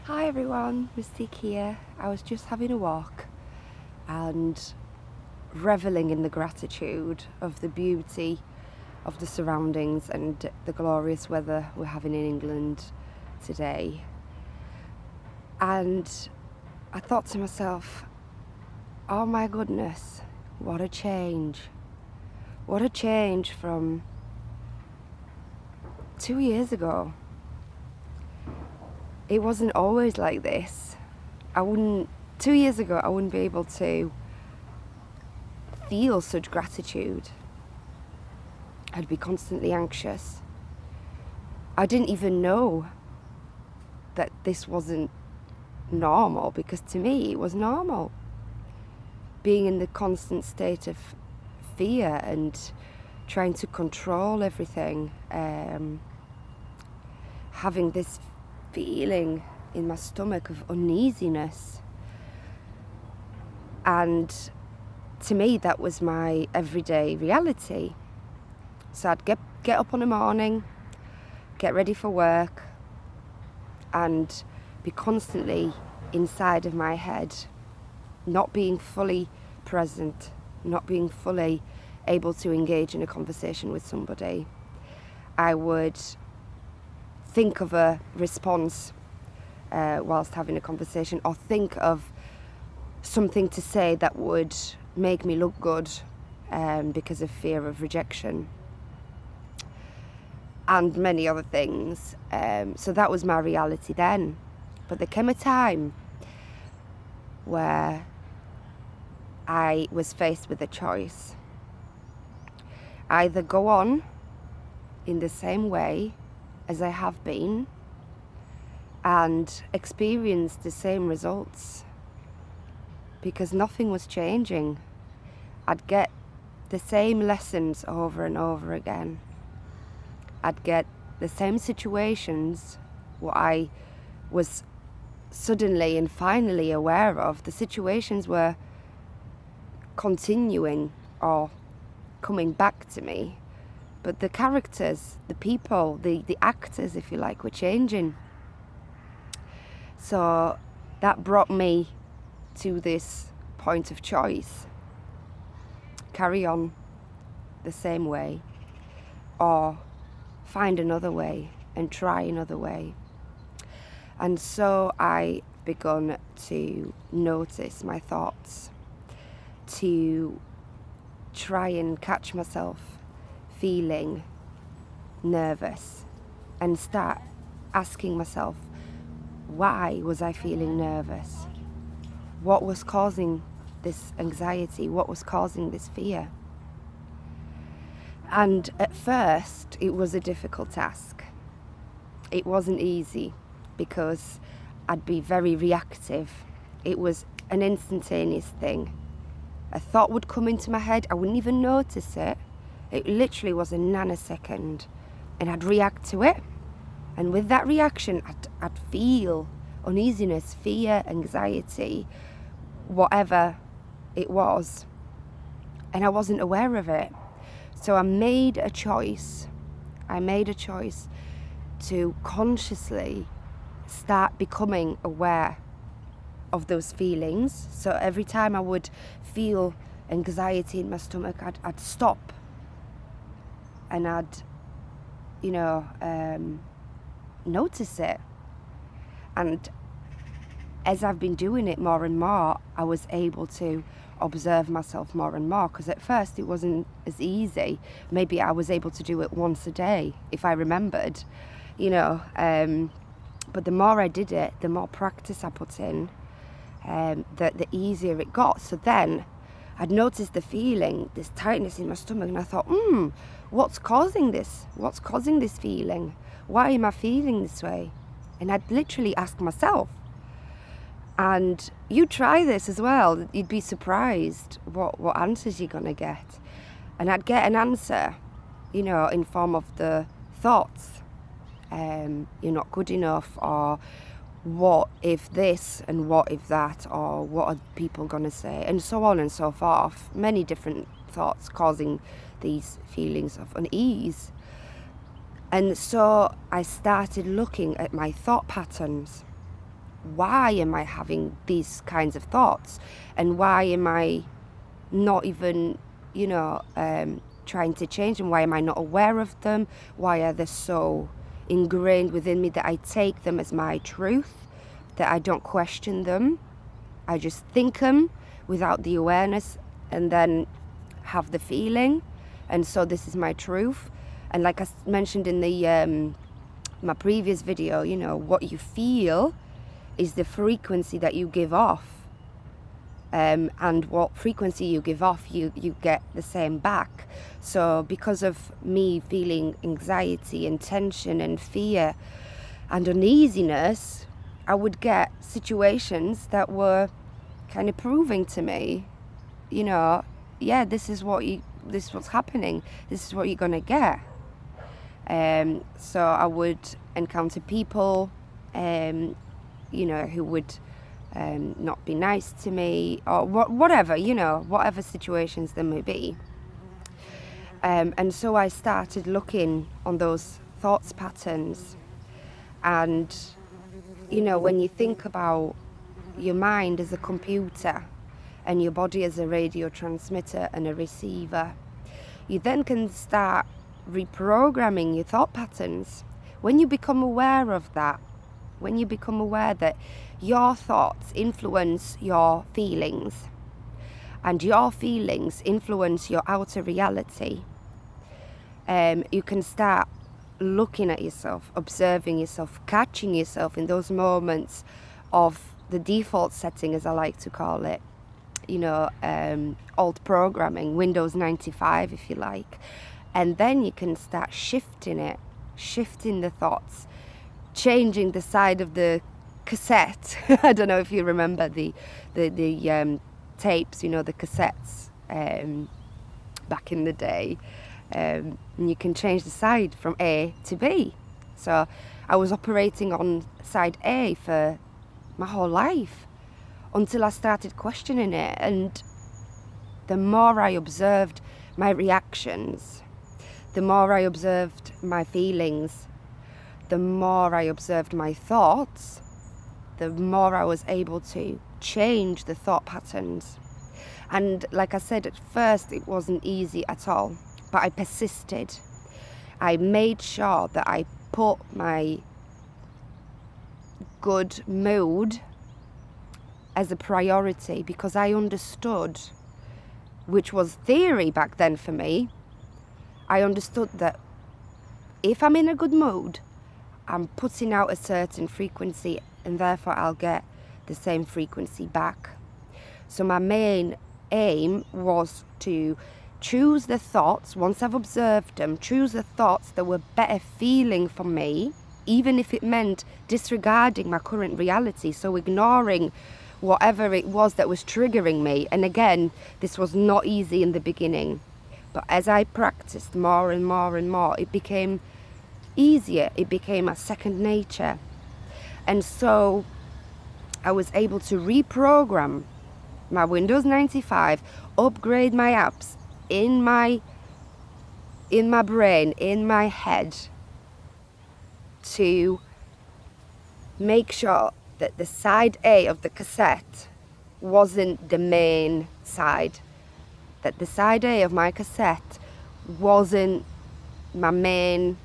Hi everyone, Mystique here. I was just having a walk and revelling in the gratitude of the beauty of the surroundings and the glorious weather we're having in England today. And I thought to myself, oh my goodness, what a change. What a change from 2 years ago. It wasn't always like this. 2 years ago, I wouldn't be able to feel such gratitude. I'd be constantly anxious. I didn't even know that this wasn't normal, because to me it was normal. Being in the constant state of fear and trying to control everything, having this feeling in my stomach of uneasiness. And to me, that was my everyday reality. So I'd get up in the morning, get ready for work, and be constantly inside of my head, not being fully present, not being fully able to engage in a conversation with somebody. I would think of a response whilst having a conversation, or think of something to say that would make me look good because of fear of rejection and many other things. So that was my reality then. But there came a time where I was faced with a choice. Either go on in the same way as I have been and experience the same results, because nothing was changing. I'd get the same lessons over and over again. I'd get the same situations what I was suddenly and finally aware of. The situations were continuing or coming back to me, but the characters, the people, the actors, if you like, were changing. So that brought me to this point of choice. Carry on the same way, or find another way and try another way. And so I begun to notice my thoughts, to try and catch myself feeling nervous, and start asking myself, why was I feeling nervous? What was causing this anxiety? What was causing this fear? And at first, it was a difficult task. It wasn't easy because I'd be very reactive. It was an instantaneous thing. A thought would come into my head, I wouldn't even notice it. It literally was a nanosecond, and I'd react to it. And with that reaction, I'd feel uneasiness, fear, anxiety, whatever it was, and I wasn't aware of it. So I made a choice to consciously start becoming aware of those feelings. So every time I would feel anxiety in my stomach, I'd stop and I'd notice it. And as I've been doing it more and more, I was able to observe myself more and more, because at first it wasn't as easy. Maybe I was able to do it once a day if I remembered, but the more I did it, the more practice I put in, the easier it got. So then I'd noticed the feeling, this tightness in my stomach, and I thought, what's causing this? What's causing this feeling? Why am I feeling this way? And I'd literally ask myself. And you try this as well. You'd be surprised what answers you're going to get. And I'd get an answer, in form of the thoughts. You're not good enough, or what if this and what if that, or what are people going to say, and so on and so forth. Many different thoughts causing these feelings of unease. And so I started looking at my thought patterns. why am I having these kinds of thoughts, and why am I not even, trying to change them? Why am I not aware of them? Why are they so ingrained within me that I take them as my truth, that I don't question them? I just think them without the awareness and then have the feeling, and so this is my truth. And like I mentioned in the my previous video, what you feel is the frequency that you give off, and what frequency you give off, you get the same back. So because of me feeling anxiety and tension and fear and uneasiness, I would get situations that were kind of proving to me, yeah, this is what's happening, this is what you're gonna get. So I would encounter people, who would not be nice to me, or whatever, whatever situations there may be. And so I started looking on those thoughts patterns. And, when you think about your mind as a computer and your body as a radio transmitter and a receiver, you then can start reprogramming your thought patterns. When you become aware of that, when you become aware that your thoughts influence your feelings and your feelings influence your outer reality, you can start looking at yourself, observing yourself, catching yourself in those moments of the default setting, as I like to call it, old programming, Windows 95 if you like. And then you can start shifting the thoughts, changing the side of the cassette. I don't know if you remember the tapes, the cassettes back in the day. And you can change the side from A to B. So I was operating on side A for my whole life until I started questioning it. And the more I observed my reactions, the more I observed my feelings, the more I observed my thoughts, the more I was able to change the thought patterns. And like I said, at first it wasn't easy at all, but I persisted. I made sure that I put my good mood as a priority, because I understood, which was theory back then for me, I understood that if I'm in a good mood, I'm putting out a certain frequency, and therefore I'll get the same frequency back. So my main aim was to choose the thoughts, once I've observed them, choose the thoughts that were better feeling for me, even if it meant disregarding my current reality, so ignoring whatever it was that was triggering me. And again, this was not easy in the beginning, but as I practiced more and more and more, it became easier, it became a second nature. And so I was able to reprogram my Windows 95, upgrade my apps in my brain, in my head, to make sure that the side A of the cassette wasn't the main side, that the side A of my cassette wasn't my main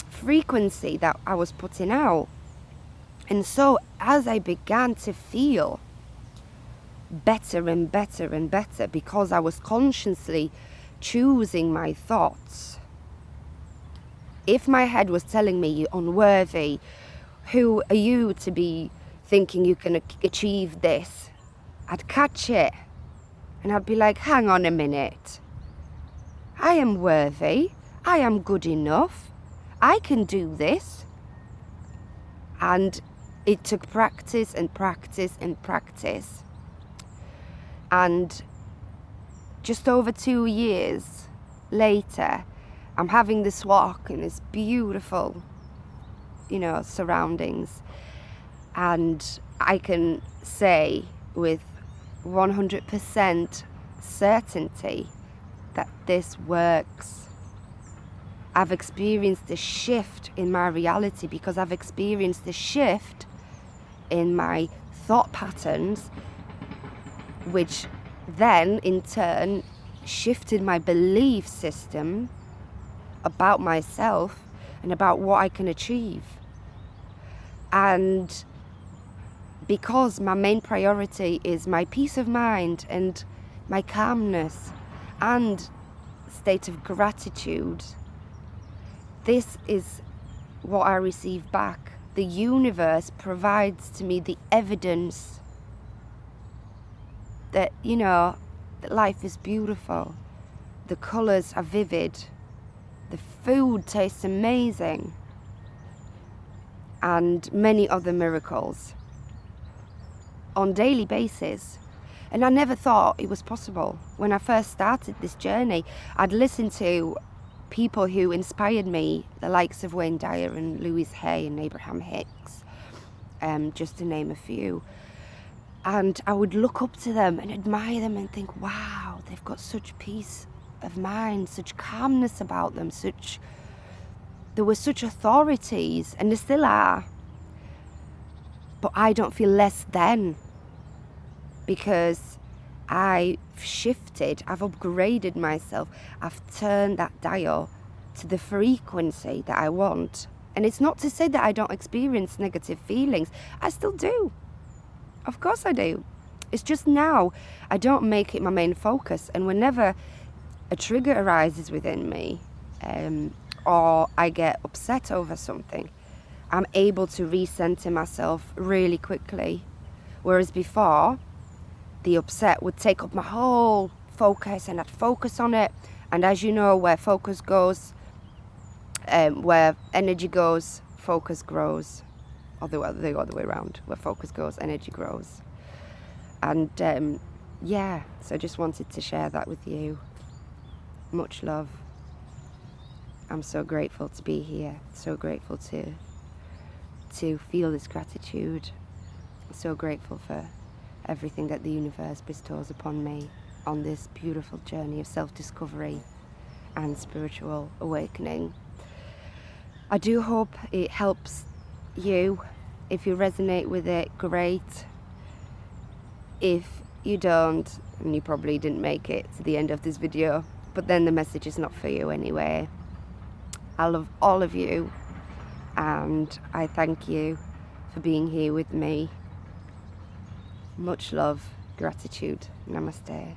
frequency that I was putting out. And so as I began to feel better and better and better, because I was consciously choosing my thoughts, if my head was telling me you're unworthy, who are you to be thinking you can achieve this, I'd catch it and I'd be like, hang on a minute, I am worthy, I am good enough, I can do this. And it took practice and practice and practice. And just over 2 years later, I'm having this walk in this beautiful, surroundings. And I can say with 100% certainty that this works. I've experienced a shift in my reality because I've experienced a shift in my thought patterns, which then in turn shifted my belief system about myself and about what I can achieve. And because my main priority is my peace of mind and my calmness and state of gratitude, this is what I receive back. The universe provides to me the evidence that, that life is beautiful. The colours are vivid. The food tastes amazing. And many other miracles on a daily basis. And I never thought it was possible. When I first started this journey, I'd listened to people who inspired me, the likes of Wayne Dyer and Louise Hay and Abraham Hicks, just to name a few. And I would look up to them and admire them and think, wow, they've got such peace of mind, such calmness about them, there were such authorities, and there still are. But I don't feel less than, because I've shifted, I've upgraded myself, I've turned that dial to the frequency that I want. And it's not to say that I don't experience negative feelings. I still do. Of course I do. It's just now I don't make it my main focus. And whenever a trigger arises within me, or I get upset over something, I'm able to recenter myself really quickly. Whereas before, the upset would take up my whole focus and I'd focus on it. And as you know, where focus goes, where energy goes, focus grows. Or the other way around. Where focus goes, energy grows. And so I just wanted to share that with you. Much love. I'm so grateful to be here. So grateful to feel this gratitude. So grateful for everything that the universe bestows upon me on this beautiful journey of self-discovery and spiritual awakening. I do hope it helps you. If you resonate with it, great. If you don't, and you probably didn't make it to the end of this video, but then the message is not for you anyway. I love all of you, and I thank you for being here with me. Much love, gratitude, namaste.